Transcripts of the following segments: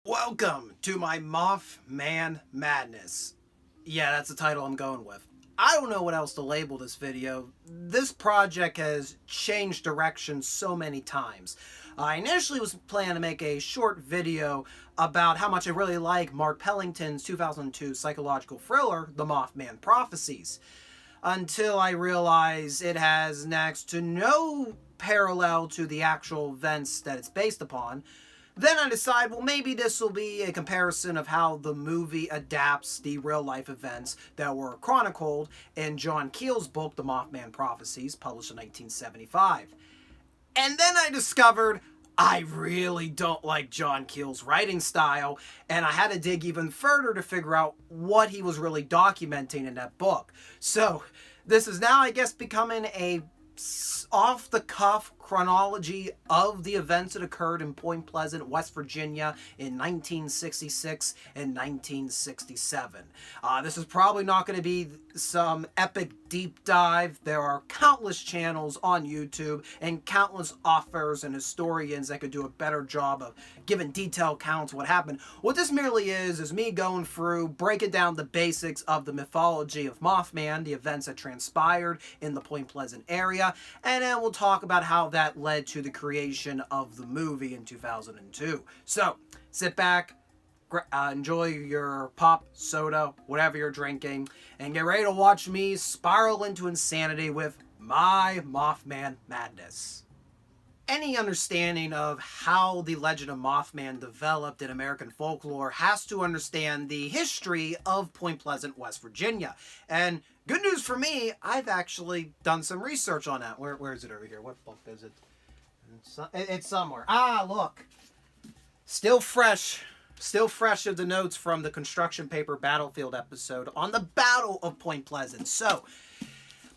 Welcome to my Mothman Madness. Yeah, that's the title I'm going with. I don't know what else to label this video. This project has changed direction so many times. I initially was planning to make a short video about how much I really like Mark Pellington's 2002 psychological thriller, The Mothman Prophecies, until I realized it has next to no parallel to the actual events that it's based upon. Then I decide, well, maybe this will be a comparison of how the movie adapts the real-life events that were chronicled in John Keel's book, The Mothman Prophecies, published in 1975. And then I discovered I really don't like John Keel's writing style, and I had to dig even further to figure out what he was really documenting in that book. So, this is now, I guess, becoming a off-the-cuff chronology of the events that occurred in Point Pleasant, West Virginia in 1966 and 1967. This is probably not going to be some epic deep dive. There are countless channels on YouTube and countless authors and historians that could do a better job of giving detailed accounts of what happened. What this merely is me going through, breaking down the basics of the mythology of Mothman, the events that transpired in the Point Pleasant area, and then we'll talk about how that led to the creation of the movie in 2002. So, sit back, enjoy your pop, soda, whatever you're drinking, and get ready to watch me spiral into insanity with my Mothman Madness. Any understanding of how the legend of Mothman developed in American folklore has to understand the history of Point Pleasant, West Virginia. And good news for me, I've actually done some research on that. Where is it over here? What book is it? It's somewhere. Ah, look. Still fresh of the notes from the construction paper battlefield episode on the Battle of Point Pleasant. So,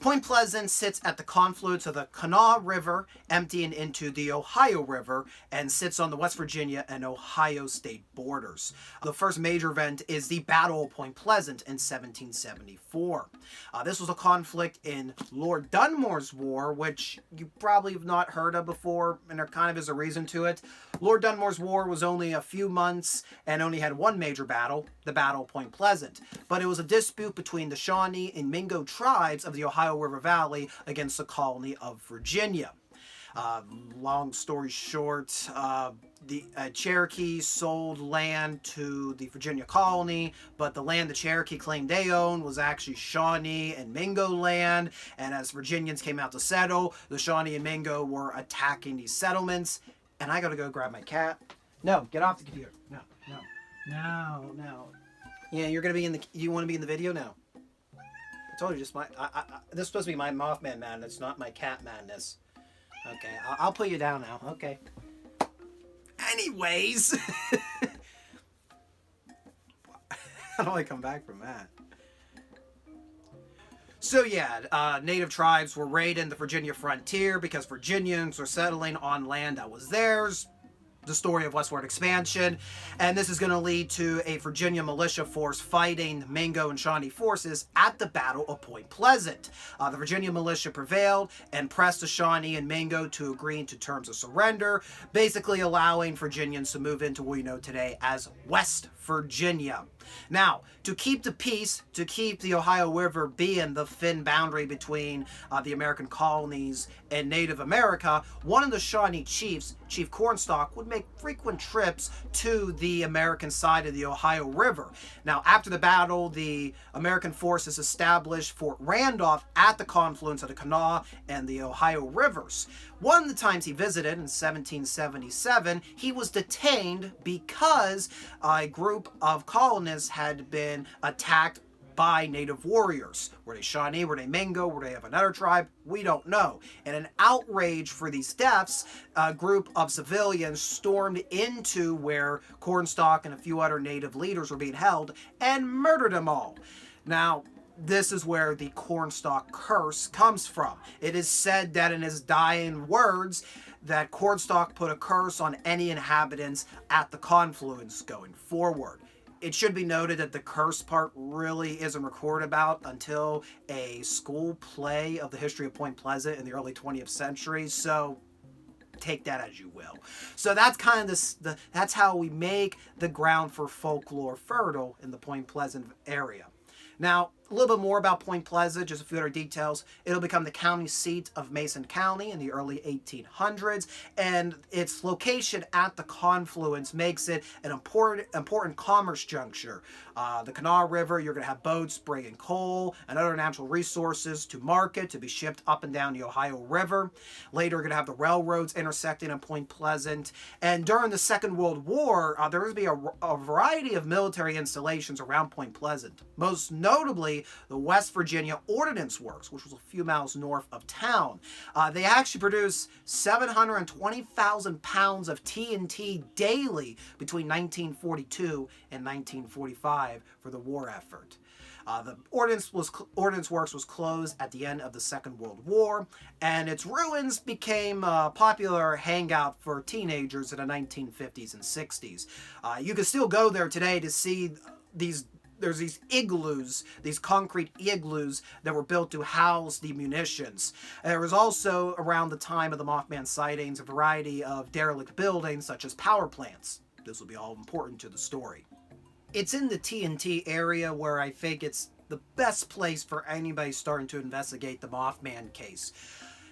Point Pleasant sits at the confluence of the Kanawha River, emptying into the Ohio River, and sits on the West Virginia and Ohio state borders. The first major event is the Battle of Point Pleasant in 1774. This was a conflict in Lord Dunmore's War, which you probably have not heard of before, and there kind of is a reason to it. Lord Dunmore's War was only a few months and only had one major battle, the Battle of Point Pleasant. But it was a dispute between the Shawnee and Mingo tribes of the Ohio River Valley against the colony of Virginia. Long story short, the Cherokee sold land to the Virginia colony, but the land the Cherokee claimed they owned was actually Shawnee and Mingo land, and as Virginians came out to settle, the Shawnee and Mingo were attacking these settlements. And I gotta go grab my cat. No, get off the computer. No. Yeah, you're gonna be in the. You want to be in the video now? I told you, just my. This is supposed to be my Mothman Madness, not my cat madness. Okay, I'll put you down now. Okay. Anyways, how do I come back from that? So yeah, native tribes were raiding the Virginia frontier because Virginians were settling on land that was theirs. The story of westward expansion, and this is going to lead to a Virginia militia force fighting Mingo and Shawnee forces at the Battle of Point Pleasant. The Virginia militia prevailed and pressed the Shawnee and Mingo to agree to terms of surrender, basically allowing Virginians to move into what we know today as West Virginia. Now, to keep the peace, to keep the Ohio River being the thin boundary between the American colonies and Native America, one of the Shawnee chiefs, Chief Cornstalk, would make frequent trips to the American side of the Ohio River. Now, after the battle, the American forces established Fort Randolph at the confluence of the Kanawha and the Ohio rivers. One of the times he visited, in 1777, he was detained because a group of colonists had been attacked by native warriors. Were they Shawnee? Were they Mingo? Were they of another tribe? We don't know. In an outrage for these deaths, a group of civilians stormed into where Cornstalk and a few other native leaders were being held and murdered them all. Now, this is where the Cornstalk curse comes from. It is said that in his dying words, that Cornstalk put a curse on any inhabitants at the confluence going forward. It should be noted that the curse part really isn't recorded about until a school play of the history of Point Pleasant in the early 20th century, so take that as you will. So that's kind of that's how we make the ground for folklore fertile in the Point Pleasant area. Now, a little bit more about Point Pleasant, just a few other details. It'll become the county seat of Mason County in the early 1800s, and its location at the confluence makes it an important commerce juncture. The Kanawha River, you're going to have boats bringing coal and other natural resources to market to be shipped up and down the Ohio River. Later, you're going to have the railroads intersecting in Point Pleasant. And during the Second World War, there was going to be a variety of military installations around Point Pleasant. Most notably, the West Virginia Ordnance Works, which was a few miles north of town. They actually produced 720,000 pounds of TNT daily between 1942 and 1945 for the war effort. The Ordnance Works was closed at the end of the Second World War, and its ruins became a popular hangout for teenagers in the 1950s and 60s. You can still go there today to see there's these igloos, these concrete igloos that were built to house the munitions. There was also, around the time of the Mothman sightings, a variety of derelict buildings such as power plants. This will be all important to the story. It's in the TNT area where I think it's the best place for anybody starting to investigate the Mothman case.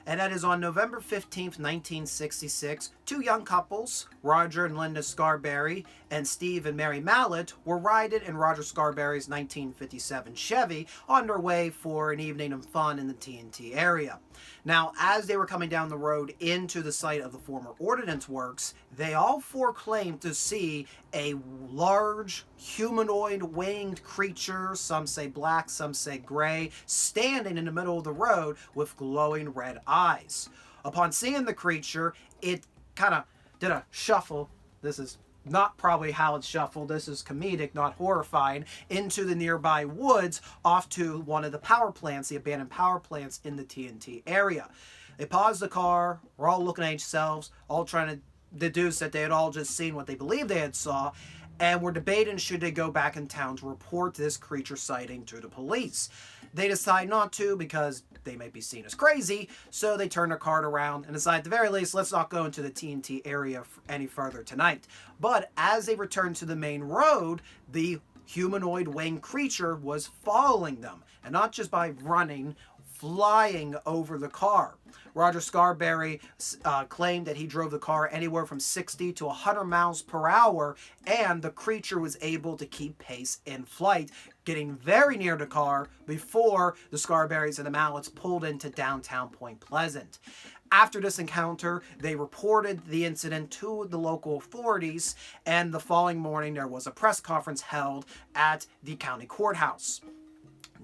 And that is on November 15th, 1966, two young couples, Roger and Linda Scarberry, and Steve and Mary Mallett, were riding in Roger Scarberry's 1957 Chevy on their way for an evening of fun in the TNT area. Now, as they were coming down the road into the site of the former Ordnance Works, they all four claimed to see a large humanoid winged creature, some say black, some say gray, standing in the middle of the road with glowing red eyes. Upon seeing the creature, it kind of did a shuffle. This is not probably how it's shuffled. This is comedic, not horrifying, into the nearby woods off to one of the power plants, the abandoned power plants in the TNT area. They paused the car, were all looking at themselves, all trying to deduce that they had all just seen what they believed they had saw, and were debating should they go back in town to report this creature sighting to the police. They decide not to because they might be seen as crazy, so they turn their cart around and decide at the very least, let's not go into the TNT area any further tonight. But as they return to the main road, the humanoid winged creature was following them, and not just by running, flying over the car. Roger Scarberry claimed that he drove the car anywhere from 60 to 100 miles per hour, and the creature was able to keep pace in flight, getting very near the car before the Scarberrys and the Mallets pulled into downtown Point Pleasant. After this encounter, they reported the incident to the local authorities, and the following morning there was a press conference held at the county courthouse.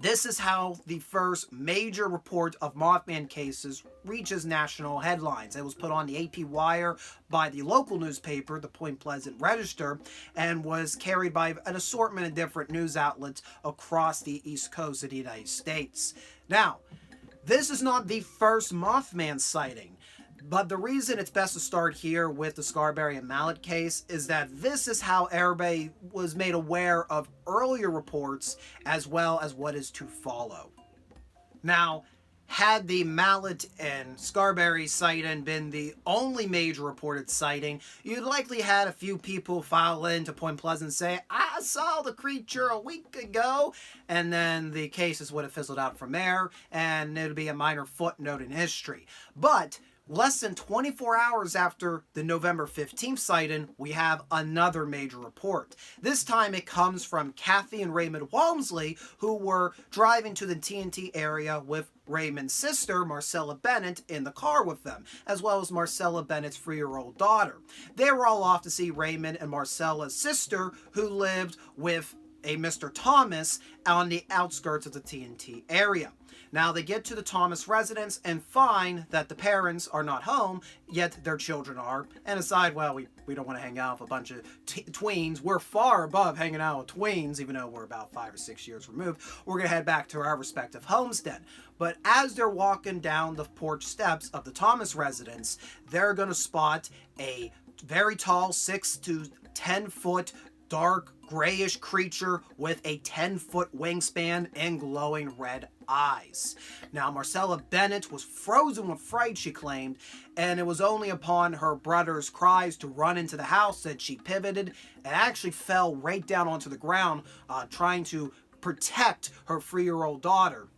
This is how the first major report of Mothman cases reaches national headlines. It was put on the AP Wire by the local newspaper, the Point Pleasant Register, and was carried by an assortment of different news outlets across the East Coast of the United States. Now, this is not the first Mothman sighting. But the reason it's best to start here with the Scarberry and Mallet case is that this is how everybody was made aware of earlier reports as well as what is to follow. Now, had the Mallet and Scarberry sighting been the only major reported sighting, you'd likely had a few people file into Point Pleasant and say, I saw the creature a week ago, and then the cases would have fizzled out from there, and it would be a minor footnote in history. But less than 24 hours after the November 15th sighting, we have another major report. This time it comes from Kathy and Raymond Wamsley, who were driving to the TNT area with Raymond's sister, Marcella Bennett, in the car with them, as well as Marcella Bennett's 3-year-old daughter. They were all off to see Raymond and Marcella's sister, who lived with a Mr. Thomas on the outskirts of the TNT area. Now they get to the Thomas residence and find that the parents are not home, yet their children are, and decide, well, we don't want to hang out with a bunch of tweens. We're far above hanging out with tweens, even though we're about 5 or 6 years removed. We're going to head back to our respective homestead. But as they're walking down the porch steps of the Thomas residence, they're going to spot a very tall, 6 to 10 foot, dark grayish creature with a 10-foot wingspan and glowing red eyes. Now, Marcella Bennett was frozen with fright, she claimed, and it was only upon her brother's cries to run into the house that she pivoted and actually fell right down onto the ground, trying to protect her 3-year-old daughter.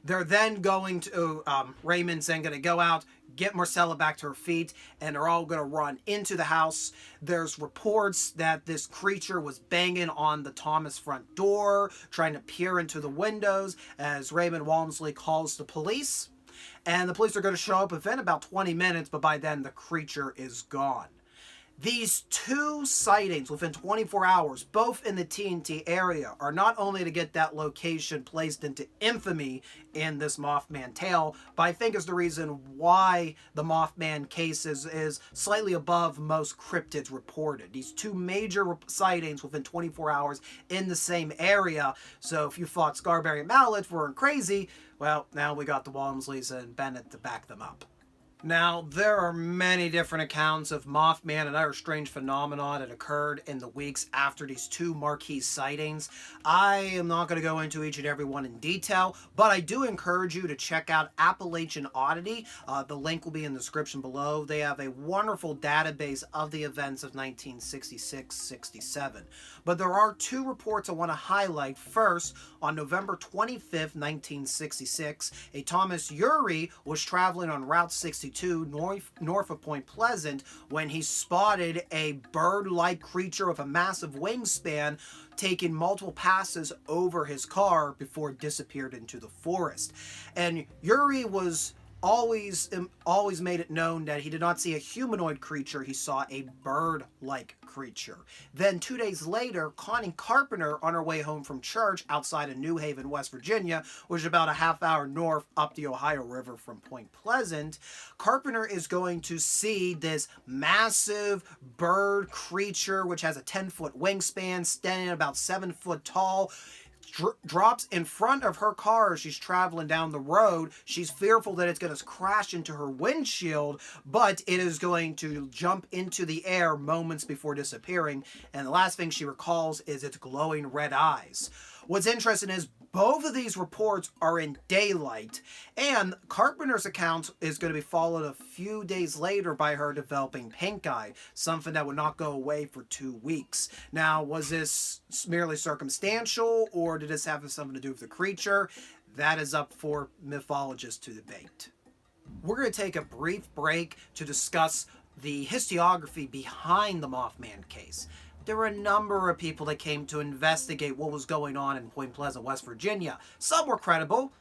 They're then going to, Raymond's then going to go out, get Marcella back to her feet, and they're all going to run into the house. There's reports that this creature was banging on the Thomas front door, trying to peer into the windows, as Raymond Wamsley calls the police. And the police are going to show up within about 20 minutes, but by then the creature is gone. These 2 sightings within 24 hours, both in the TNT area, are not only to get that location placed into infamy in this Mothman tale, but I think is the reason why the Mothman case is slightly above most cryptids reported. These 2 major sightings within 24 hours in the same area. So if you thought Scarberry and Mallet weren't crazy, well, now we got the Walmsleys and Bennett to back them up. Now, there are many different accounts of Mothman and other strange phenomena that occurred in the weeks after these 2 marquee sightings. I am not going to go into each and every one in detail, but I do encourage you to check out Appalachian Oddity. The link will be in the description below. They have a wonderful database of the events of 1966-67. But there are 2 reports I want to highlight. First, on November 25th, 1966, a Thomas Urey was traveling on Route 62 north of Point Pleasant when he spotted a bird-like creature with a massive wingspan taking multiple passes over his car before it disappeared into the forest. And Urey was always made it known that he did not see a humanoid creature, he saw a bird-like creature. Then 2 days later, Connie Carpenter, on her way home from church outside of New Haven, West Virginia, which is about a half-hour north up the Ohio River from Point Pleasant, Carpenter is going to see this massive bird creature which has a 10-foot wingspan, standing about 7 foot tall. Drops in front of her car as she's traveling down the road. She's fearful that it's going to crash into her windshield, but it is going to jump into the air moments before disappearing. And the last thing she recalls is its glowing red eyes. What's interesting is both of these reports are in daylight, and Carpenter's account is going to be followed a few days later by her developing pink eye, something that would not go away for 2 weeks. Now, was this merely circumstantial, or did this have something to do with the creature? That is up for mythologists to debate. We're going to take a brief break to discuss the historiography behind the Mothman case. There were a number of people that came to investigate what was going on in Point Pleasant, West Virginia. Some were credible,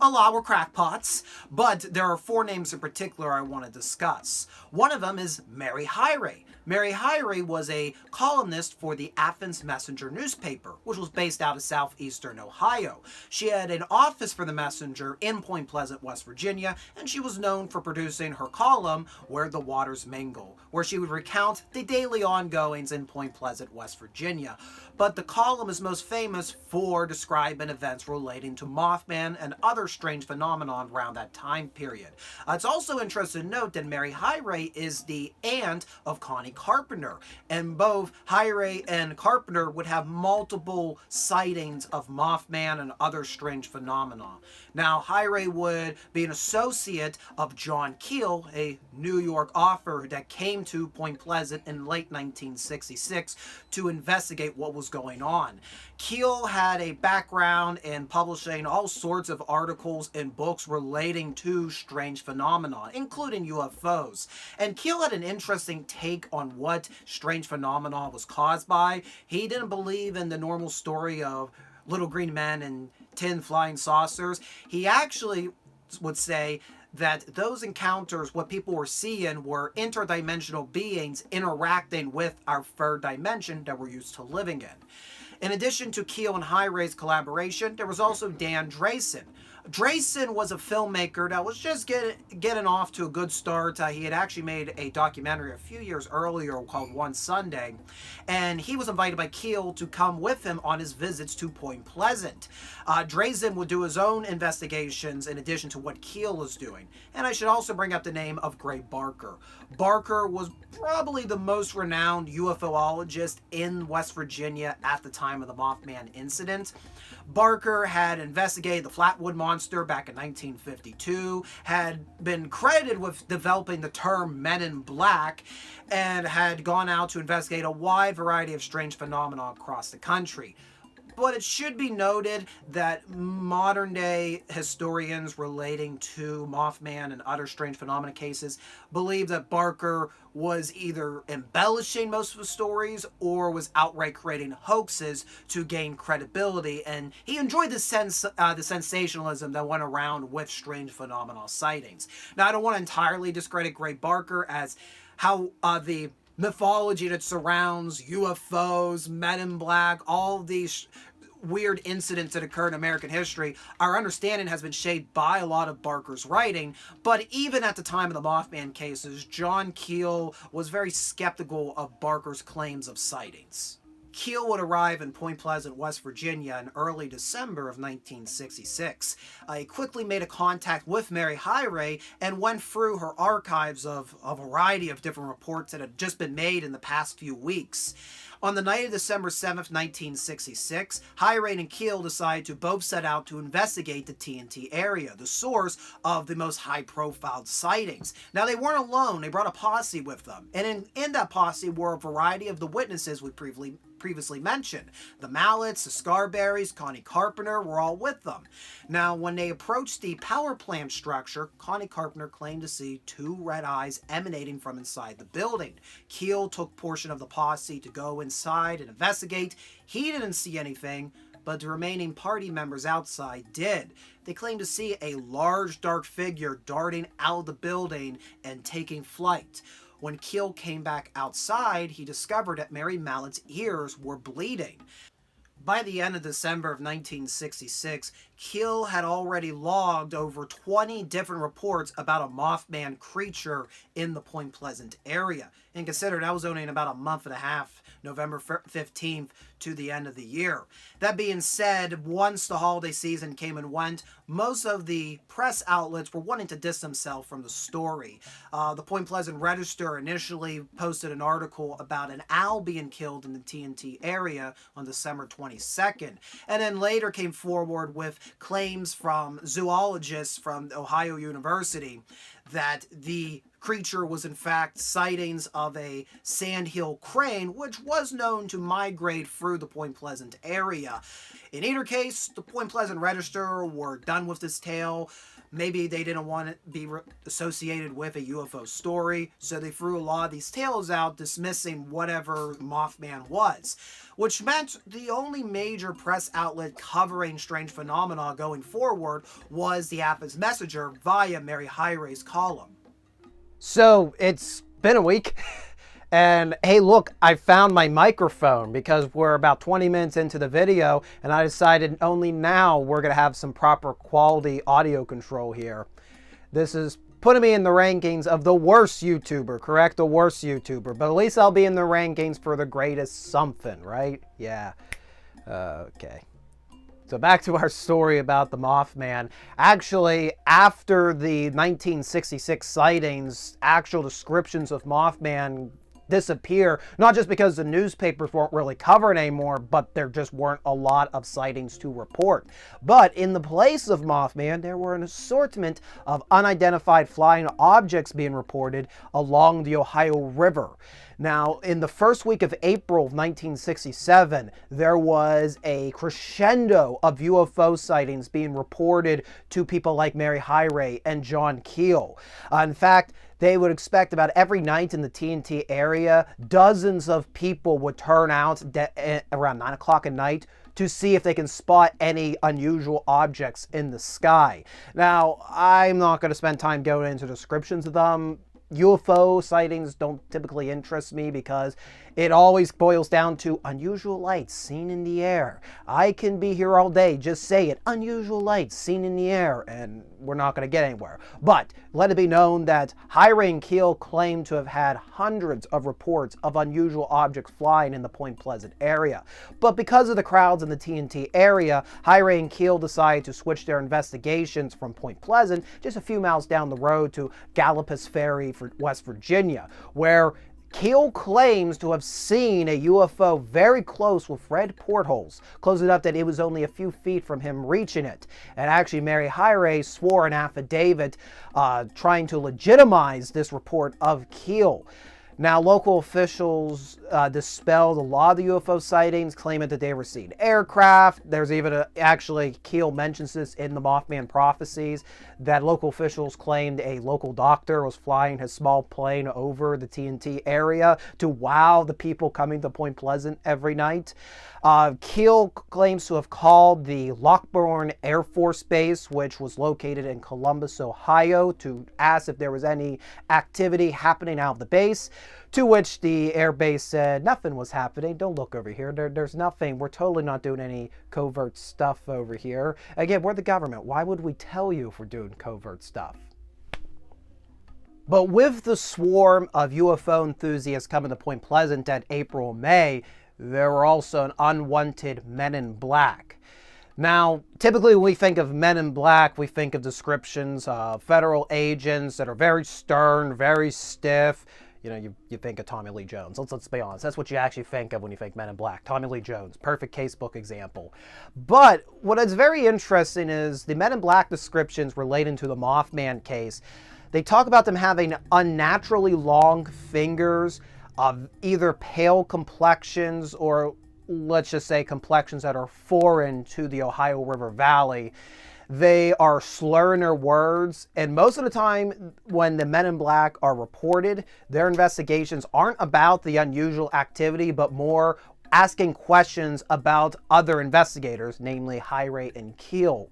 a lot were crackpots, but there are 4 names in particular I want to discuss. One of them is Mary Hyray. Mary Hyray was a columnist for the Athens Messenger newspaper, which was based out of southeastern Ohio. She had an office for the Messenger in Point Pleasant, West Virginia, and she was known for producing her column, Where the Waters Mingle, where she would recount the daily ongoings in Point Pleasant, West Virginia. But the column is most famous for describing events relating to Mothman and other strange phenomena around that time period. It's also interesting to note that Mary Hyray is the aunt of Connie Carpenter, and both Hyray and Carpenter would have multiple sightings of Mothman and other strange phenomena. Now, Hyray would be an associate of John Keel, a New York author that came to Point Pleasant in late 1966 to investigate what was going on. Keel had a background in publishing all sorts of articles and books relating to strange phenomena, including UFOs. And Keel had an interesting take on what strange phenomena was caused by. He didn't believe in the normal story of little green men and tin flying saucers. He actually would say that those encounters, what people were seeing, were interdimensional beings interacting with our third dimension that we're used to living in. In addition to Keel and Hyray's collaboration, there was also Dan Drayson. Drayson was a filmmaker that was just getting off to a good start. He had actually made a documentary a few years earlier called One Sunday, and he was invited by Keel to come with him on his visits to Point Pleasant. Drayson would do his own investigations in addition to what Keel was doing. And I should also bring up the name of Gray Barker. Barker was probably the most renowned UFOologist in West Virginia at the time of the Mothman incident. Barker had investigated the Flatwood Monster back in 1952, had been credited with developing the term Men in Black, and had gone out to investigate a wide variety of strange phenomena across the country. But it should be noted that modern-day historians relating to Mothman and other strange phenomena cases believe that Barker was either embellishing most of the stories or was outright creating hoaxes to gain credibility, and he enjoyed the sensationalism that went around with strange phenomena sightings. Now, I don't want to entirely discredit Gray Barker as how the mythology that surrounds UFOs, Men in Black, all these weird incidents that occurred in American history, our understanding has been shaped by a lot of Barker's writing. But even at the time of the Mothman cases, John Keel was very skeptical of Barker's claims of sightings. Keel would arrive in Point Pleasant, West Virginia in early December of 1966. He quickly made a contact with Mary Hyray and went through her archives of a variety of different reports that had just been made in the past few weeks. On the night of December 7th, 1966, Hyray and Keel decided to both set out to investigate the TNT area, the source of the most high-profile sightings. Now, they weren't alone. They brought a posse with them. And in that posse were a variety of the witnesses we previously mentioned. The Mallets, the Scarberries, Connie Carpenter were all with them. Now, when they approached the power plant structure, Connie Carpenter claimed to see two red eyes emanating from inside the building. Keel took portion of the posse to go inside and investigate. He didn't see anything, but the remaining party members outside did. They claimed to see a large dark figure darting out of the building and taking flight. When Keel came back outside, he discovered that Mary Mallett's ears were bleeding. By the end of December of 1966, Keel had already logged over 20 different reports about a Mothman creature in the Point Pleasant area. And consider that was only in about a month and a half, November 15th to the end of the year. That being said, once the holiday season came and went, most of the press outlets were wanting to distance themselves from the story. The Point Pleasant Register initially posted an article about an owl being killed in the TNT area on December 22nd, and then later came forward with claims from zoologists from Ohio University that the creature was in fact sightings of a sandhill crane, which was known to migrate through the Point Pleasant area. In either case, the Point Pleasant Register were done with this tale. Maybe they didn't want it to be associated with a UFO story, so they threw a lot of these tales out, dismissing whatever Mothman was, which meant the only major press outlet covering strange phenomena going forward was the Athens Messenger via Mary Hyray's column. So it's been a week, and hey, look, I found my microphone because we're about 20 minutes into the video, and I decided only now we're going to have some proper quality audio control here. This is putting me in the rankings of the worst YouTuber, correct? The worst YouTuber, but at least I'll be in the rankings for the greatest something, right? Yeah. Okay. So back to our story about the Mothman. Actually, after the 1966 sightings, actual descriptions of Mothman disappear, not just because the newspapers weren't really covered anymore, but there just weren't a lot of sightings to report. But in the place of Mothman, there were an assortment of unidentified flying objects being reported along the Ohio River. Now, in the first week of April of 1967, there was a crescendo of UFO sightings being reported to people like Mary Hyray and John Keel. In fact, they would expect about every night in the TNT area, dozens of people would turn out around 9 o'clock at night to see if they can spot any unusual objects in the sky. Now, I'm not going to spend time going into descriptions of them. UFO sightings don't typically interest me because it always boils down to unusual lights seen in the air. I can be here all day, just say it, unusual lights seen in the air, and we're not going to get anywhere. But let it be known that Highray and Keel claim to have had hundreds of reports of unusual objects flying in the Point Pleasant area. But because of the crowds in the TNT area, Highray and Keel decided to switch their investigations from Point Pleasant just a few miles down the road to Galapagos Ferry for West Virginia, where Keel claims to have seen a UFO very close with red portholes, close enough that it was only a few feet from him reaching it. And actually, Mary Highray swore an affidavit trying to legitimize this report of Keel. Now, local officials dispelled a lot of the UFO sightings, claiming that they were seen aircraft. There's even actually, Keel mentions this in the Mothman Prophecies, that local officials claimed a local doctor was flying his small plane over the TNT area to wow the people coming to Point Pleasant every night. Keel claims to have called the Lockbourne Air Force Base, which was located in Columbus, Ohio, to ask if there was any activity happening out of the base, to which the air base said nothing was happening. Don't look over here. There's nothing. We're totally not doing any covert stuff over here. Again, we're the government. Why would we tell you if we're doing covert stuff? But with the swarm of UFO enthusiasts coming to Point Pleasant that April and May, there were also an unwanted men in black. Now, typically when we think of men in black, we think of descriptions of federal agents that are very stern, very stiff. You know, you think of Tommy Lee Jones. Let's be honest. That's what you actually think of when you think Men in Black. Tommy Lee Jones. Perfect casebook example. But what is very interesting is the Men in Black descriptions relating to the Mothman case. They talk about them having unnaturally long fingers, of either pale complexions or, let's just say, complexions that are foreign to the Ohio River Valley. They are slurring their words, and most of the time when the Men in Black are reported, their investigations aren't about the unusual activity, but more asking questions about other investigators, namely Highray and Keel.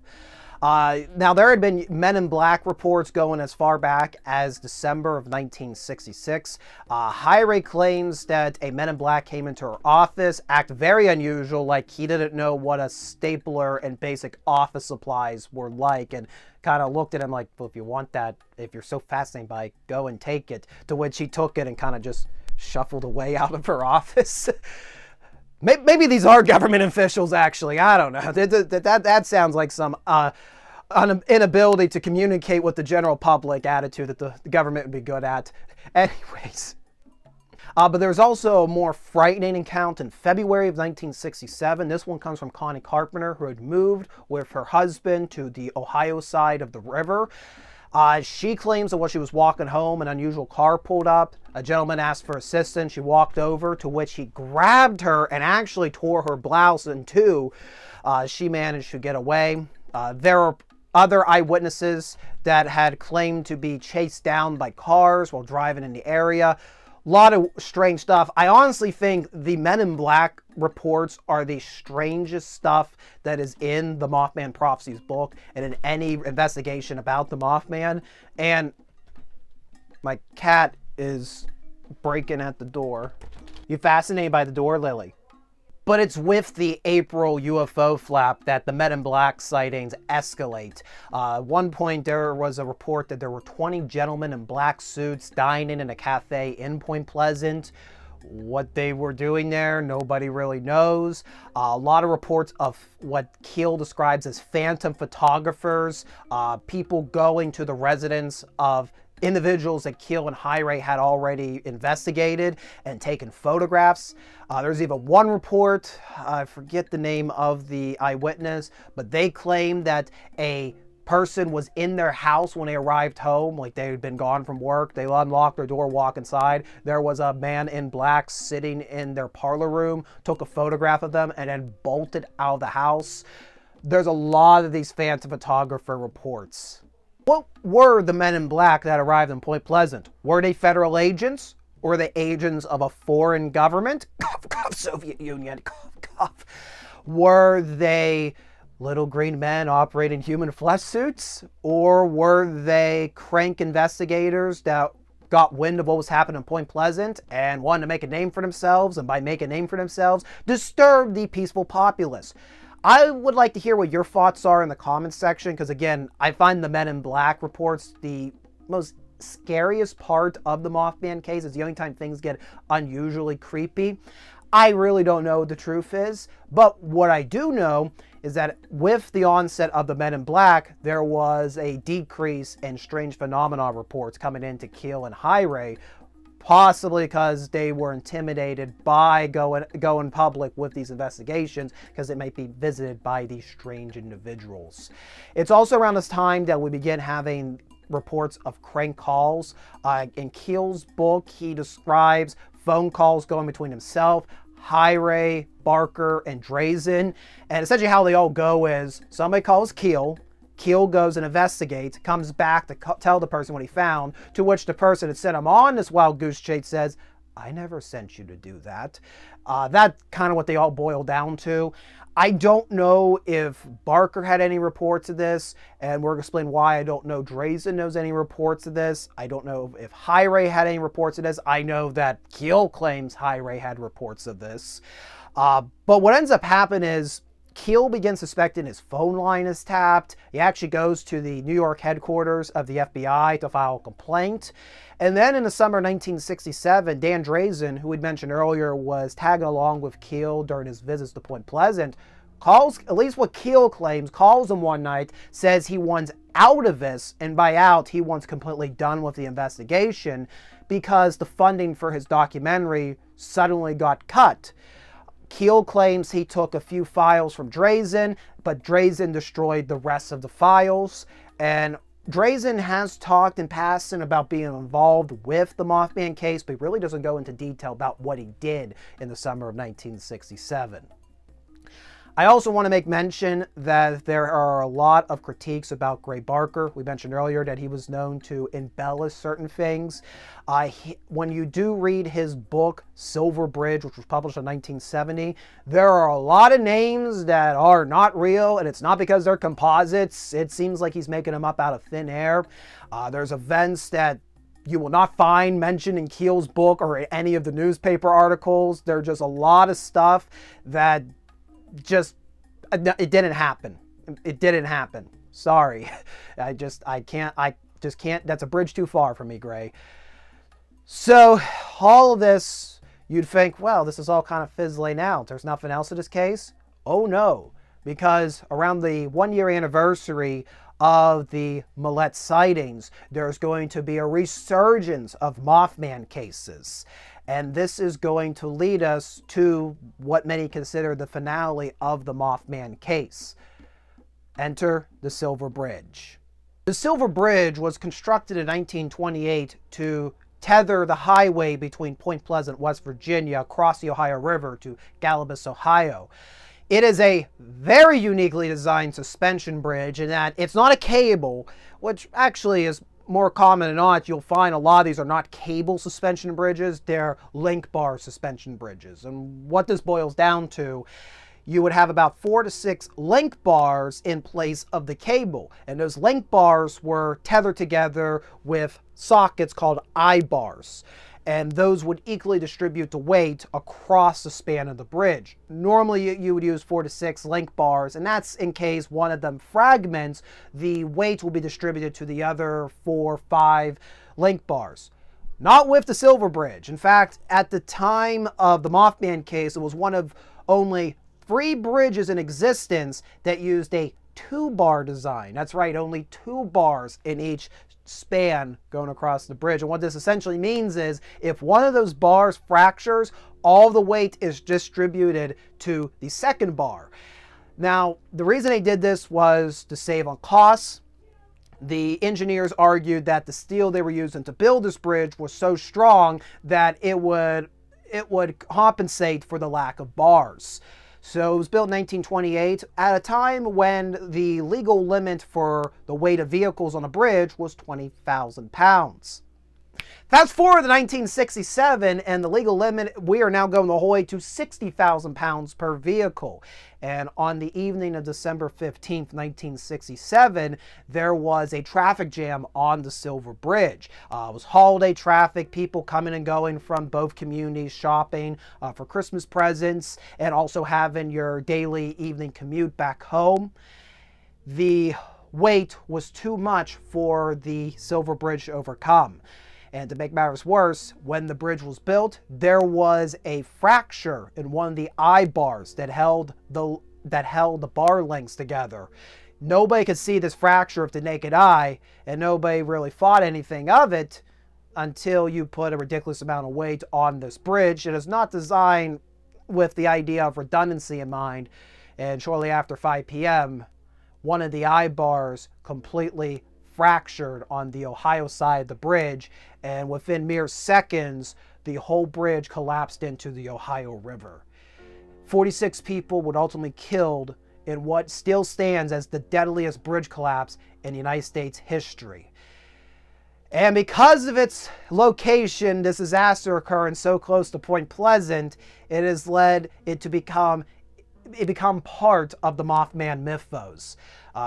Now, there had been Men in Black reports going as far back as December of 1966. Highray claims that a Men in Black came into her office, acted very unusual, like he didn't know what a stapler and basic office supplies were like, and kind of looked at him like, well, if you want that, if you're so fascinated by it, go and take it. To which he took it and kind of just shuffled away out of her office. Maybe these are government officials, actually. I don't know. That sounds like some an inability to communicate with the general public attitude that the government would be good at. Anyways. But there's also a more frightening account in February of 1967. This one comes from Connie Carpenter, who had moved with her husband to the Ohio side of the river. She claims that while she was walking home, an unusual car pulled up. A gentleman asked for assistance. She walked over, to which he grabbed her and actually tore her blouse in two. She managed to get away. There are other eyewitnesses that had claimed to be chased down by cars while driving in the area. A lot of strange stuff. I honestly think the Men in Black reports are the strangest stuff that is in the Mothman Prophecies book and in any investigation about the Mothman. And my cat is breaking at the door. You fascinated by the door, Lily? But it's with the April UFO flap that the Men in Black sightings escalate. At one point, there was a report that there were 20 gentlemen in black suits dining in a cafe in Point Pleasant. What they were doing there, nobody really knows. A lot of reports of what Keel describes as phantom photographers, people going to the residence of individuals that Keel and Highray had already investigated and taken photographs. There's even one report, I forget the name of the eyewitness, but they claim that a person was in their house when they arrived home, like they had been gone from work. They unlocked their door, walk inside. There was a man in black sitting in their parlor room, took a photograph of them, and then bolted out of the house. There's a lot of these phantom photographer reports. What were the Men in Black that arrived in Point Pleasant? Were they federal agents? Or were they agents of a foreign government? Cough, cough, Soviet Union, cough, cough. Were they little green men operating human flesh suits? Or were they crank investigators that got wind of what was happening in Point Pleasant and wanted to make a name for themselves, and by making a name for themselves, disturb the peaceful populace. I would like to hear what your thoughts are in the comments section, because again, I find the Men in Black reports the most scariest part of the Mothman case. It's the only time things get unusually creepy. I really don't know what the truth is, but what I do know is that with the onset of the Men in Black, there was a decrease in strange phenomena reports coming into Keel and Highray, possibly because they were intimidated by going public with these investigations, because it might be visited by these strange individuals. It's also around this time that we begin having reports of crank calls. In Keel's book, he describes phone calls going between himself, Highray, Barker, and Drazen. And essentially how they all go is somebody calls Keel, Keel goes and investigates, comes back to tell the person what he found, to which the person that sent him on this wild goose chase says, I never sent you to do that. That's kind of what they all boil down to. I don't know if Barker had any reports of this, and we're going to explain why I don't know Drazen knows any reports of this. I don't know if Highray had any reports of this. I know that Keel claims Highray had reports of this. But what ends up happening is Keel begins suspecting his phone line is tapped. He actually goes to the New York headquarters of the FBI to file a complaint. And then in the summer of 1967, Dan Drazen, who we'd mentioned earlier was tagging along with Keel during his visits to Point Pleasant, calls, at least what Keel claims, calls him one night, says he wants out of this, and by out, he wants completely done with the investigation because the funding for his documentary suddenly got cut. Keel claims he took a few files from Drazen, but Drazen destroyed the rest of the files. And Drazen has talked in passing about being involved with the Mothman case, but he really doesn't go into detail about what he did in the summer of 1967. I also want to make mention that there are a lot of critiques about Gray Barker. We mentioned earlier that he was known to embellish certain things. When you do read his book, Silver Bridge, which was published in 1970, there are a lot of names that are not real, and it's not because they're composites. It seems like he's making them up out of thin air. There's events that you will not find mentioned in Keel's book or any of the newspaper articles. There's just a lot of stuff that it didn't happen. It didn't happen. Sorry. I just can't, that's a bridge too far for me, Gray. So all of this, you'd think, well, this is all kind of fizzling out. There's nothing else in this case. Oh no, because around the 1-year anniversary of the Millette sightings, there's going to be a resurgence of Mothman cases. And this is going to lead us to what many consider the finale of the Mothman case. Enter the Silver Bridge. The Silver Bridge was constructed in 1928 to tether the highway between Point Pleasant, West Virginia, across the Ohio River to Galabus, Ohio. It is a very uniquely designed suspension bridge in that it's not a cable, which actually is more common than not. You'll find a lot of these are not cable suspension bridges, they're link bar suspension bridges. And what this boils down to, you would have about 4 to 6 link bars in place of the cable. And those link bars were tethered together with sockets called I-bars. And those would equally distribute the weight across the span of the bridge. Normally you would use 4 to 6 link bars, and that's in case one of them fragments, the weight will be distributed to the other 4 or 5 link bars. Not with the Silver Bridge. In fact, at the time of the Mothman case, it was one of only 3 bridges in existence that used a 2-bar design. That's right, only 2 bars in each span going across the bridge. And what this essentially means is if one of those bars fractures, all the weight is distributed to the second bar. Now, the reason they did this was to save on costs. The engineers argued that the steel they were using to build this bridge was so strong that it would compensate for the lack of bars. So it was built in 1928 at a time when the legal limit for the weight of vehicles on a bridge was 20,000 pounds. Fast forward to 1967, and the legal limit, we are now going the whole way to 60,000 pounds per vehicle. And on the evening of December 15th, 1967, there was a traffic jam on the Silver Bridge. It was holiday traffic, people coming and going from both communities, shopping for Christmas presents, and also having your daily evening commute back home. The weight was too much for the Silver Bridge to overcome. And to make matters worse, when the bridge was built, there was a fracture in one of the eye bars that held the bar links together. Nobody could see this fracture with the naked eye, and nobody really thought anything of it until you put a ridiculous amount of weight on this bridge. It is not designed with the idea of redundancy in mind, and shortly after 5 p.m., one of the eye bars completely fractured on the Ohio side of the bridge, and within mere seconds, the whole bridge collapsed into the Ohio River. 46 people were ultimately killed in what still stands as the deadliest bridge collapse in United States history. And because of its location, this disaster occurring so close to Point Pleasant, it has led it to become part of the Mothman mythos.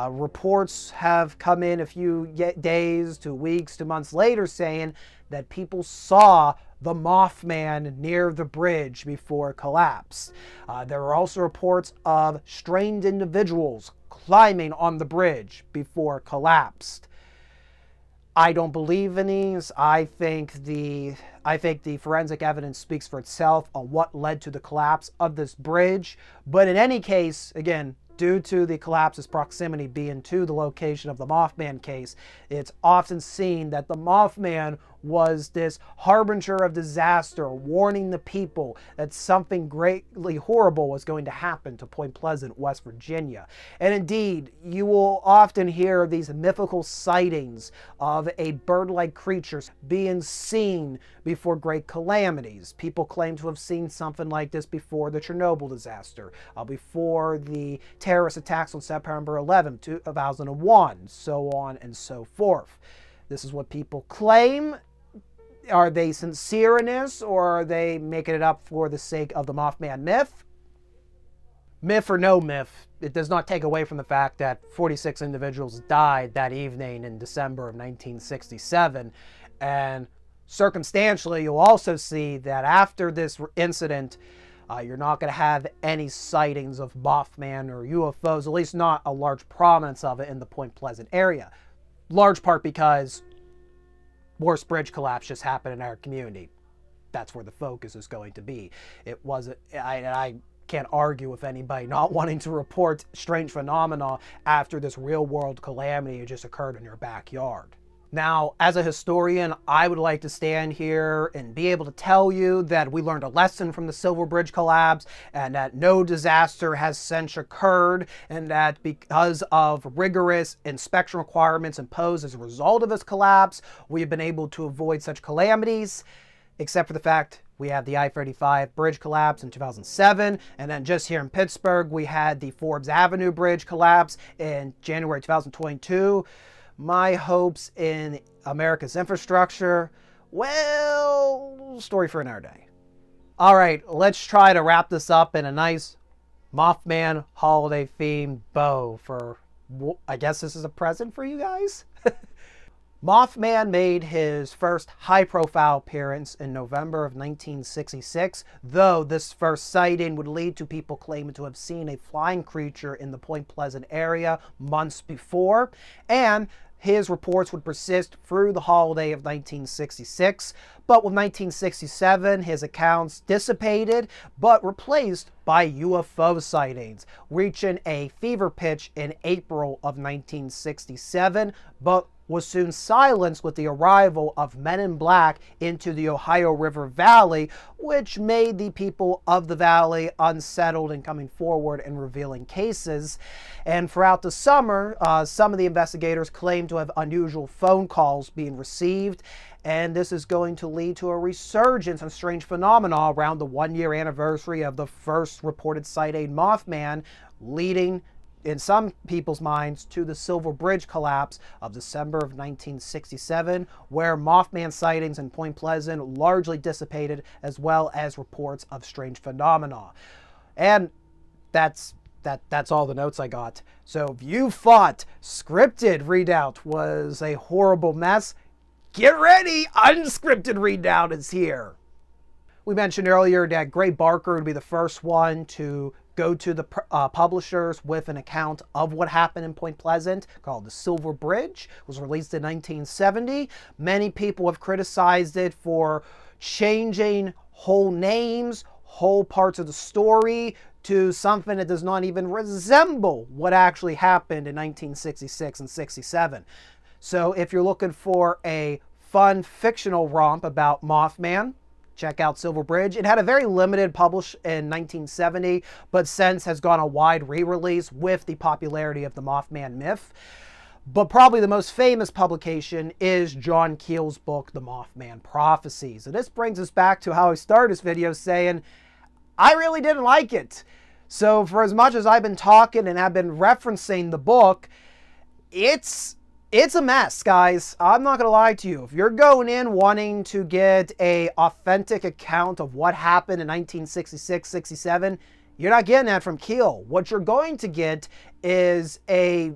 Reports have come in a few days to weeks to months later saying that people saw the Mothman near the bridge before it collapsed. There are also reports of strange individuals climbing on the bridge before it collapsed. I don't believe in these. I think the forensic evidence speaks for itself on what led to the collapse of this bridge. But in any case, again, due to the collapse's proximity being to the location of the Mothman case, it's often seen that the Mothman was this harbinger of disaster, warning the people that something greatly horrible was going to happen to Point Pleasant, West Virginia. And indeed, you will often hear these mythical sightings of a bird-like creatures being seen before great calamities. People claim to have seen something like this before the Chernobyl disaster, before the terrorist attacks on September 11, 2001, so on and so forth. This is what people claim. Are they sincere in this, or are they making it up for the sake of the Mothman myth? Myth or no myth, it does not take away from the fact that 46 individuals died that evening in December of 1967. And circumstantially, you'll also see that after this incident, you're not going to have any sightings of Mothman or UFOs, at least not a large prominence of it in the Point Pleasant area. Large part because worst bridge collapse just happened in our community. That's where the focus is going to be. It wasn't, I can't argue with anybody not wanting to report strange phenomena after this real world calamity just occurred in your backyard. Now, as a historian, I would like to stand here and be able to tell you that we learned a lesson from the Silver Bridge collapse, and that no disaster has since occurred, and that because of rigorous inspection requirements imposed as a result of this collapse, we've been able to avoid such calamities, except for the fact we had the I-35 bridge collapse in 2007, and then just here in Pittsburgh, we had the Forbes Avenue bridge collapse in January 2022. My hopes in America's infrastructure, well, story for another day. All right, let's try to wrap this up in a nice Mothman holiday themed bow for, I guess this is a present for you guys? Mothman made his first high-profile appearance in November of 1966, though this first sighting would lead to people claiming to have seen a flying creature in the Point Pleasant area months before, and his reports would persist through the holiday of 1966, but with 1967, his accounts dissipated, but replaced by UFO sightings, reaching a fever pitch in April of 1967, but was soon silenced with the arrival of men in black into the Ohio River Valley, which made the people of the valley unsettled in coming forward and revealing cases. And throughout the summer, some of the investigators claimed to have unusual phone calls being received, and this is going to lead to a resurgence of strange phenomena around the 1-year anniversary of the first reported sighting Mothman, leading in some people's minds, to the Silver Bridge collapse of December of 1967, where Mothman sightings in Point Pleasant largely dissipated, as well as reports of strange phenomena. And that's all the notes I got. So if you thought scripted readout was a horrible mess, get ready, unscripted readout is here. We mentioned earlier that Gray Barker would be the first one to go to the publishers with an account of what happened in Point Pleasant, called The Silver Bridge. It was released in 1970. Many people have criticized it for changing whole names, whole parts of the story, to something that does not even resemble what actually happened in 1966 and 67. So if you're looking for a fun fictional romp about Mothman, check out Silver Bridge. It had a very limited publish in 1970, but since has gone a wide re-release with the popularity of the Mothman myth. But probably the most famous publication is John Keel's book, The Mothman Prophecies. And this brings us back to how I started this video saying, I really didn't like it. So for as much as I've been talking and have been referencing the book, it's a mess, guys. I'm not gonna lie to you. If you're going in wanting to get a authentic account of what happened in 1966, 67, you're not getting that from Keel. What you're going to get is a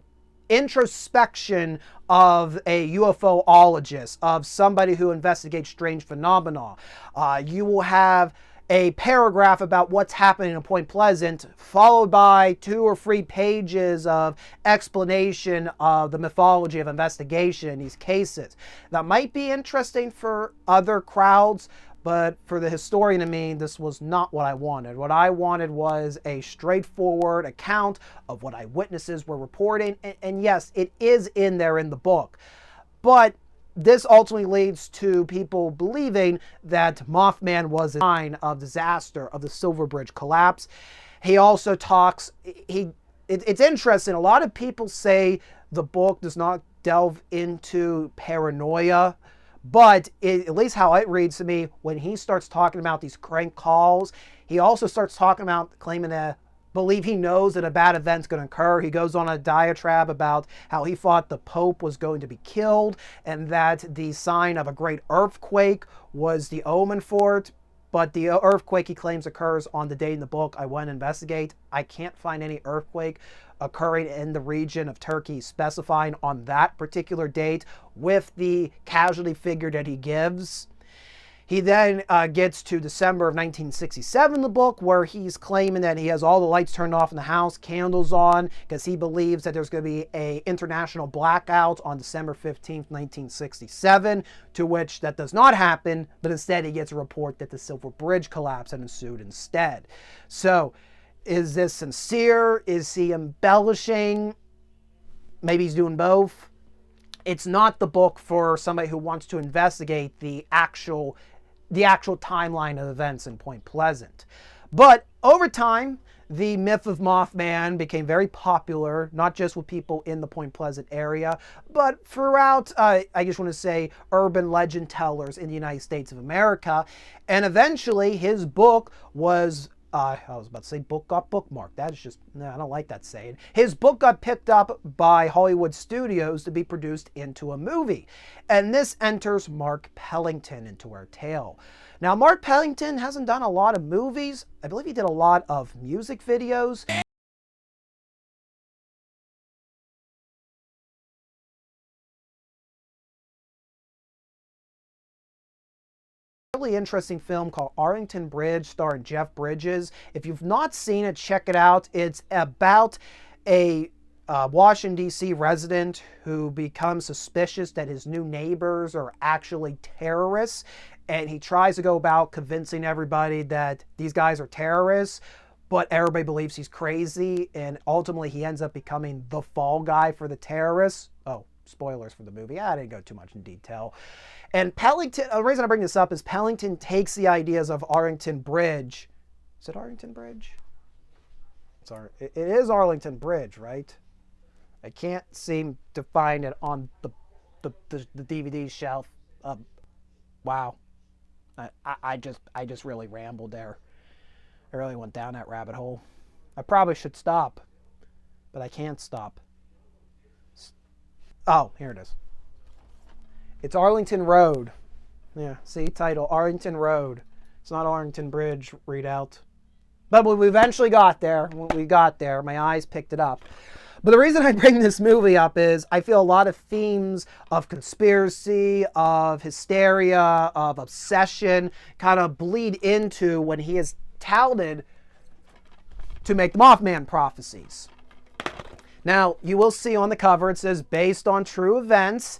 introspection of a UFOologist, of somebody who investigates strange phenomena. You will have a paragraph about what's happening in Point Pleasant, followed by 2 or 3 pages of explanation of the mythology of investigation in these cases. That might be interesting for other crowds, but for the historian in me, this was not what I wanted. What I wanted was a straightforward account of what eyewitnesses were reporting, and yes, it is in there in the book. But this ultimately leads to people believing that Mothman was a sign of disaster, of the Silver Bridge collapse. He also talks, it's interesting, a lot of people say the book does not delve into paranoia, but at least how it reads to me, when he starts talking about these crank calls, he also starts talking about claiming that believe he knows that a bad event's going to occur. He goes on a diatribe about how he thought the Pope was going to be killed and that the sign of a great earthquake was the omen for it. But the earthquake he claims occurs on the date in the book I went to investigate. I can't find any earthquake occurring in the region of Turkey specifying on that particular date with the casualty figure that he gives. He then gets to December of 1967 in the book, where he's claiming that he has all the lights turned off in the house, candles on, because he believes that there's going to be an international blackout on December 15th, 1967, to which that does not happen, but instead he gets a report that the Silver Bridge collapse had ensued instead. So, is this sincere? Is he embellishing? Maybe he's doing both. It's not the book for somebody who wants to investigate the actual timeline of events in Point Pleasant. But over time, the myth of Mothman became very popular, not just with people in the Point Pleasant area, but throughout, I just want to say, urban legend tellers in the United States of America. And eventually, his book was I was about to say book got bookmarked. That's just, no, I don't like that saying. His book got picked up by Hollywood studios to be produced into a movie. And this enters Mark Pellington into our tale. Now, Mark Pellington hasn't done a lot of movies. I believe he did a lot of music videos. Really interesting film called Arlington Bridge, starring Jeff Bridges. If you've not seen it, check it out. It's about a Washington, D.C. resident who becomes suspicious that his new neighbors are actually terrorists, and he tries to go about convincing everybody that these guys are terrorists, but everybody believes he's crazy, and ultimately he ends up becoming the fall guy for the terrorists. Oh, spoilers for the movie. I didn't go too much in detail. And Pellington, the reason I bring this up is Pellington takes the ideas of Arlington Bridge. Is it Arlington Bridge? Sorry, it is Arlington Bridge, right? I can't seem to find it on the DVD shelf. Wow. I just really rambled there. I really went down that rabbit hole. I probably should stop. but I can't stop. Oh, here it is. It's Arlington Road. Yeah, see, title, Arlington Road. It's not Arlington Bridge readout. But we eventually got there. When we got there, my eyes picked it up. But the reason I bring this movie up is I feel a lot of themes of conspiracy, of hysteria, of obsession kind of bleed into when he is touted to make the Mothman Prophecies. Now, you will see on the cover it says based on true events.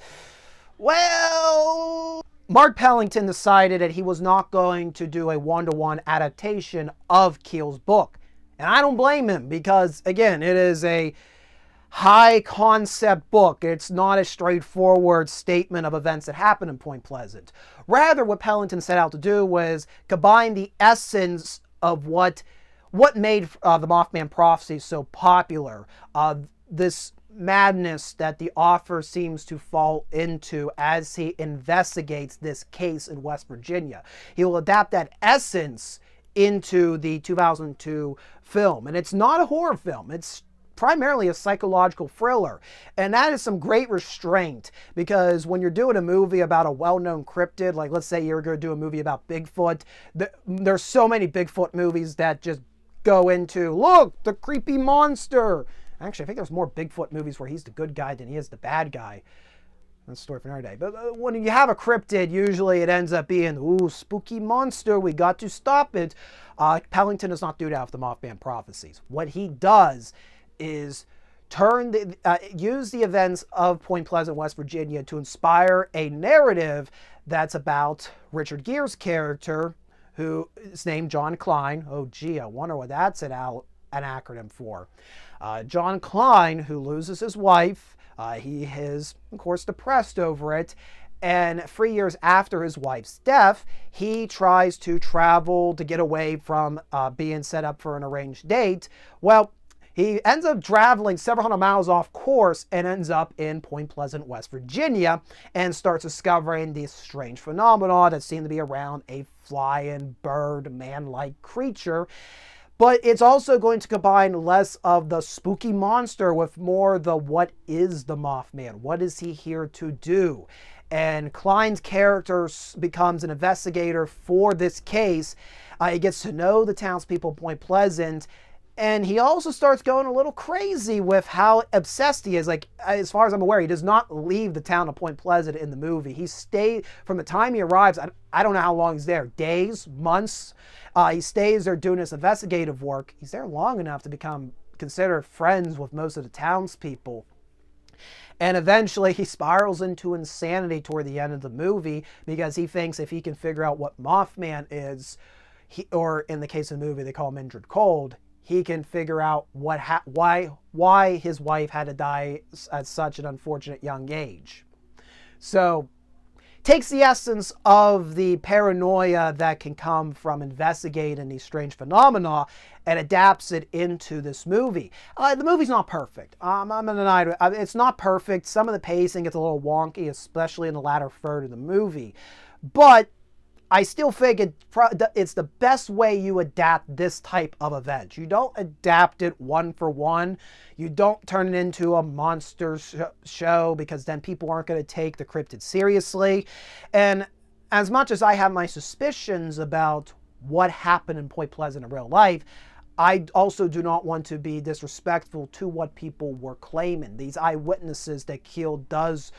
Well, Mark Pellington decided that he was not going to do a one-to-one adaptation of Keel's book. And I don't blame him because, again, it is a high-concept book. It's not a straightforward statement of events that happened in Point Pleasant. Rather, what Pellington set out to do was combine the essence of what made the Mothman Prophecy so popular. This madness that the author seems to fall into as he investigates this case in West Virginia. He will adapt that essence into the 2002 film. And it's not a horror film. It's primarily a psychological thriller. And that is some great restraint because when you're doing a movie about a well-known cryptid, like let's say you're going to do a movie about Bigfoot, there's so many Bigfoot movies that just go into, look, the creepy monster. Actually, I think there's more Bigfoot movies where he's the good guy than he is the bad guy. That's a story for another day. But when you have a cryptid, usually it ends up being, ooh, spooky monster, we got to stop it. Pellington does not do that with the Mothman Prophecies. What he does is use the events of Point Pleasant, West Virginia to inspire a narrative that's about Richard Gere's character, who is named John Klein. Oh, gee, I wonder what that's an acronym for. John Klein, who loses his wife, he is, of course, depressed over it. And 3 years after his wife's death, he tries to travel to get away from being set up for an arranged date. Well, he ends up traveling several hundred miles off course and ends up in Point Pleasant, West Virginia, and starts discovering these strange phenomena that seem to be around a flying bird, man-like creature. But it's also going to combine less of the spooky monster with more the what is the Mothman? What is he here to do? And Klein's character becomes an investigator for this case. He gets to know the townspeople of Point Pleasant. And he also starts going a little crazy with how obsessed he is. Like, as far as I'm aware, he does not leave the town of Point Pleasant in the movie. He stayed from the time he arrives. I don't know how long he's there. Days, months. He stays there doing his investigative work. He's there long enough to become considered friends with most of the townspeople. And eventually he spirals into insanity toward the end of the movie because he thinks if he can figure out what Mothman is, or in the case of the movie, they call him Indrid Cold, he can figure out why his wife had to die at such an unfortunate young age. So, takes the essence of the paranoia that can come from investigating these strange phenomena and adapts it into this movie. The movie's not perfect. I'm going to deny it. It's not perfect. Some of the pacing gets a little wonky, especially in the latter third of the movie. But I still think it's the best way you adapt this type of event. You don't adapt it one for one. You don't turn it into a monster show because then people aren't going to take the cryptid seriously. And as much as I have my suspicions about what happened in Point Pleasant in real life, I also do not want to be disrespectful to what people were claiming. These eyewitnesses that Keel does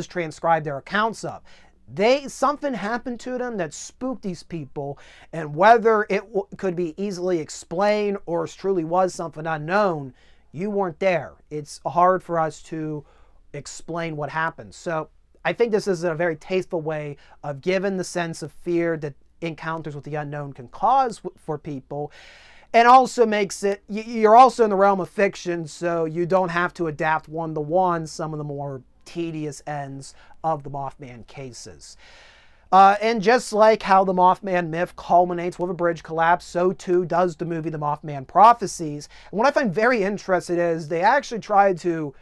transcribe their accounts of. Something happened to them that spooked these people, and whether it could be easily explained or truly was something unknown, you weren't there. It's hard for us to explain what happened. So I think this is a very tasteful way of giving the sense of fear that encounters with the unknown can cause for people, and also makes it, you're also in the realm of fiction, so you don't have to adapt one-to-one some of the more tedious ends of the Mothman cases. And just like how the Mothman myth culminates with a bridge collapse, so too does the movie The Mothman Prophecies. And what I find very interesting is they actually filmed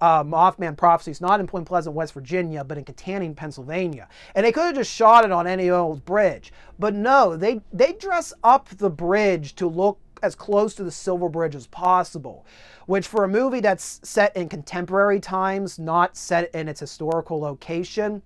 Mothman Prophecies not in Point Pleasant, West Virginia, but in Kittanning, Pennsylvania. And they could have just shot it on any old bridge. But no, they dress up the bridge to look as close to the Silver Bridge as possible, which for a movie that's set in contemporary times, not set in its historical location,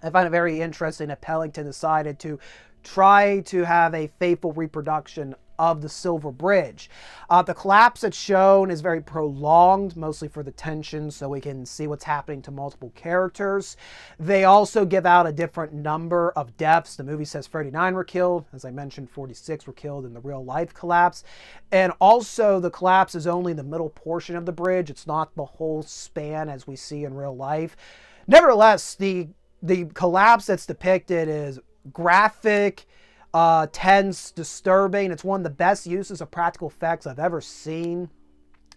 I find it very interesting that Pellington decided to try to have a faithful reproduction of the Silver Bridge. The collapse that's shown is very prolonged, mostly for the tension, so we can see what's happening to multiple characters. They also give out a different number of deaths. The movie says 39 were killed. As I mentioned, 46 were killed in the real life collapse. And also the collapse is only the middle portion of the bridge. It's not the whole span as we see in real life. Nevertheless, the collapse that's depicted is graphic, tense, disturbing. It's one of the best uses of practical effects I've ever seen.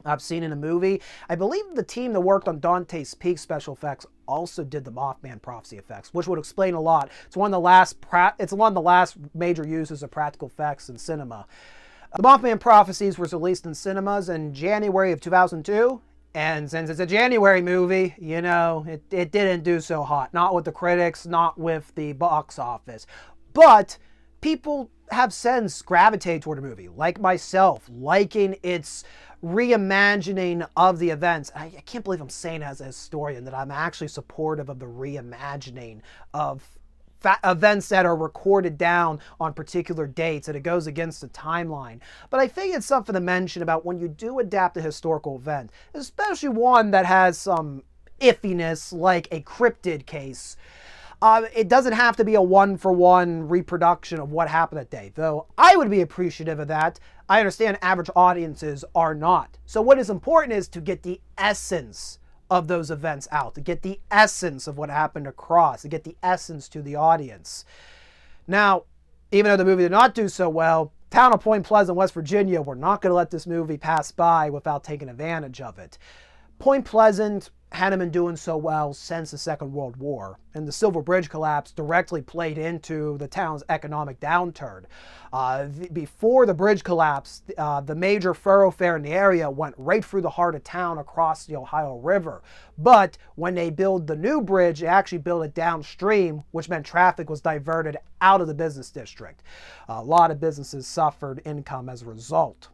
In a movie. I believe the team that worked on Dante's Peak special effects also did the Mothman prophecy effects, which would explain a lot. It's one of the last major uses of practical effects in cinema. The Mothman Prophecies was released in cinemas in January of 2002. And since it's a January movie, you know, it didn't do so hot. Not with the critics, not with the box office. But people have since gravitated toward the movie, like myself, liking its reimagining of the events. I can't believe I'm saying as a historian that I'm actually supportive of the reimagining of events that are recorded down on particular dates, and it goes against the timeline. But I think it's something to mention about when you do adapt a historical event, especially one that has some iffiness like a cryptid case. It doesn't have to be a one-for-one reproduction of what happened that day, though I would be appreciative of that. I understand average audiences are not. So what is important is to get the essence of those events out, to get the essence of what happened across, to get the essence to the audience. Now, even though the movie did not do so well, town of Point Pleasant, West Virginia, we're not going to let this movie pass by without taking advantage of it. Point Pleasant hadn't been doing so well since the Second World War, and the Silver Bridge collapse directly played into the town's economic downturn. Before the bridge collapsed, the major thoroughfare in the area went right through the heart of town across the Ohio River. But when they built the new bridge, they actually built it downstream, which meant traffic was diverted out of the business district. A lot of businesses suffered income as a result.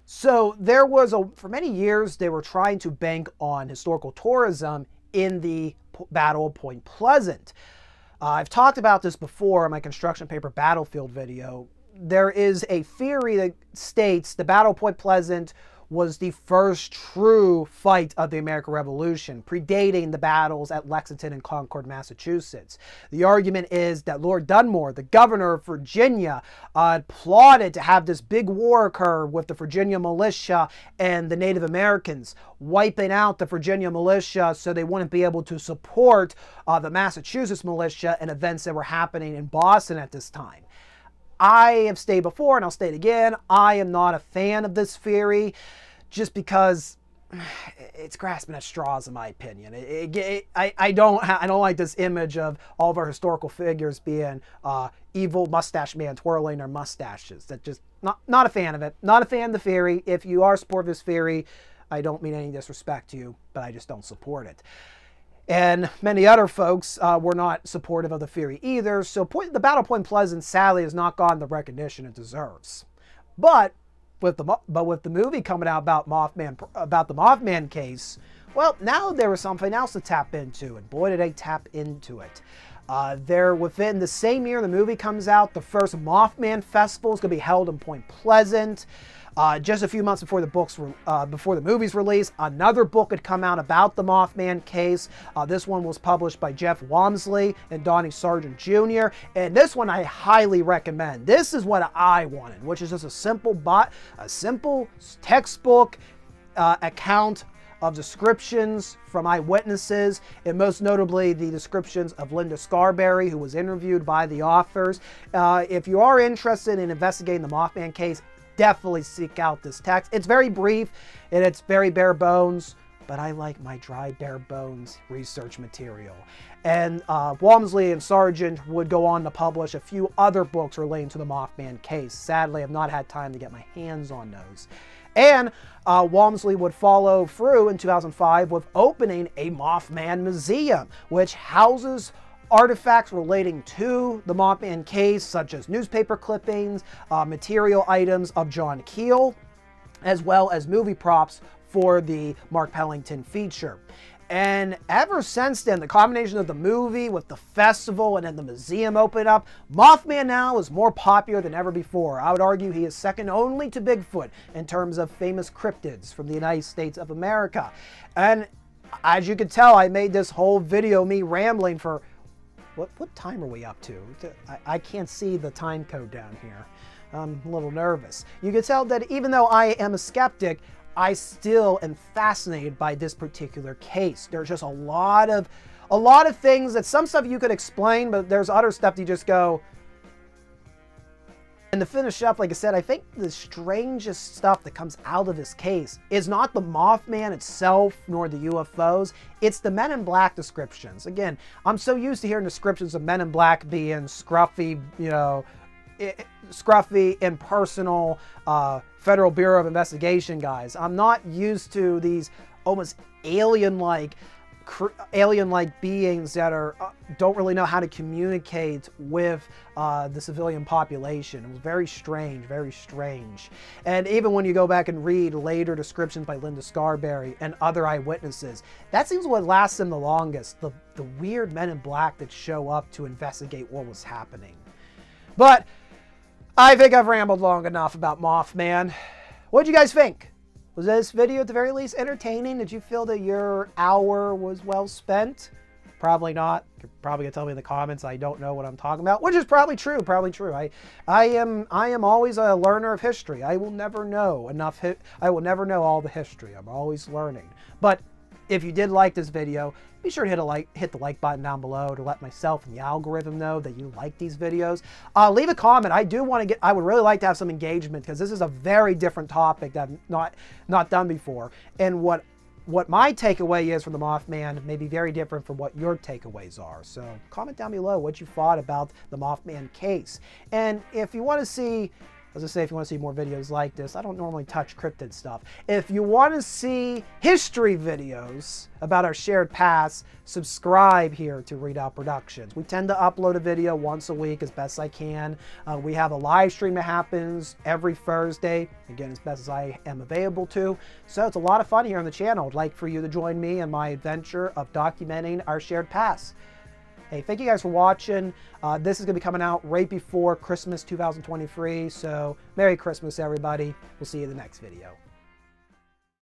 So there was for many years, they were trying to bank on historical tourism in the Battle of Point Pleasant. I've talked about this before in my construction paper battlefield video. There is a theory that states the Battle of Point Pleasant was the first true fight of the American Revolution, predating the battles at Lexington and Concord, Massachusetts. The argument is that Lord Dunmore, the governor of Virginia, plotted to have this big war occur with the Virginia militia and the Native Americans, wiping out the Virginia militia so they wouldn't be able to support the Massachusetts militia and events that were happening in Boston at this time. I have stated before, and I'll state again, I am not a fan of this theory, just because it's grasping at straws, in my opinion. I don't like this image of all of our historical figures being evil mustache man twirling their mustaches. That just not a fan of it. Not a fan of the theory. If you are supportive of this theory, I don't mean any disrespect to you, but I just don't support it. And many other folks were not supportive of the theory either, so the Battle of Point Pleasant sadly has not gotten the recognition it deserves. But with the movie coming out about the Mothman case, well, now there was something else to tap into, and boy did they tap into it. Within the same year the movie comes out, the first Mothman Festival is going to be held in Point Pleasant. Just a few months before the movie's release, another book had come out about the Mothman case. This one was published by Jeff Wamsley and Donnie Sergent Jr. And this one I highly recommend. This is what I wanted, which is just a simple textbook account of descriptions from eyewitnesses, and most notably the descriptions of Linda Scarberry, who was interviewed by the authors. If you are interested in investigating the Mothman case, definitely seek out this text. It's very brief and it's very bare bones, but I like my dry bare bones research material. And Wamsley and Sergent would go on to publish a few other books relating to the Mothman case. Sadly, I've not had time to get my hands on those. And Wamsley would follow through in 2005 with opening a Mothman museum, which houses artifacts relating to the Mothman case, such as newspaper clippings, material items of John Keel, as well as movie props for the Mark Pellington feature. And ever since then, the combination of the movie with the festival and then the museum opened up, Mothman now is more popular than ever before. I would argue he is second only to Bigfoot in terms of famous cryptids from the United States of America. And as you can tell, I made this whole video me rambling for, what time are we up to? I can't see the time code down here. I'm a little nervous. You can tell that even though I am a skeptic, I still am fascinated by this particular case. There's just a lot of things that some stuff you could explain, but there's other stuff you just go. And to finish up, like I said, I think the strangest stuff that comes out of this case is not the Mothman itself nor the UFOs. It's the Men in Black descriptions. Again, I'm so used to hearing descriptions of Men in Black being scruffy, scruffy, impersonal, Federal Bureau of Investigation guys. I'm not used to these almost alien-like beings that don't really know how to communicate with the civilian population. It was very strange, very strange. And even when you go back and read later descriptions by Linda Scarberry and other eyewitnesses, that seems what lasts them the longest. The weird Men in Black that show up to investigate what was happening. But I think I've rambled long enough about Mothman. What did you guys think? Was this video at the very least entertaining? Did you feel that your hour was well spent? Probably not. You're probably gonna tell me in the comments I don't know what I'm talking about, which is probably true. Probably true. I am always a learner of history. I will never know enough. I will never know all the history. I'm always learning. But if you did like this video, be sure to hit the like button down below to let myself and the algorithm know that you like these videos. Leave a comment. I would really like to have some engagement because this is a very different topic that I've not done before. And what my takeaway is from the Mothman may be very different from what your takeaways are. So comment down below what you thought about the Mothman case. And if you want to see, as I say, if you want to see more videos like this, I don't normally touch cryptid stuff. If you want to see history videos about our shared past, subscribe here to Readout Productions. We tend to upload a video once a week as best I can. We have a live stream that happens every Thursday, again, as best as I am available to. So it's a lot of fun here on the channel. I'd like for you to join me in my adventure of documenting our shared past. Hey, thank you guys for watching. This is going to be coming out right before Christmas 2023, so Merry Christmas, everybody. We'll see you in the next video.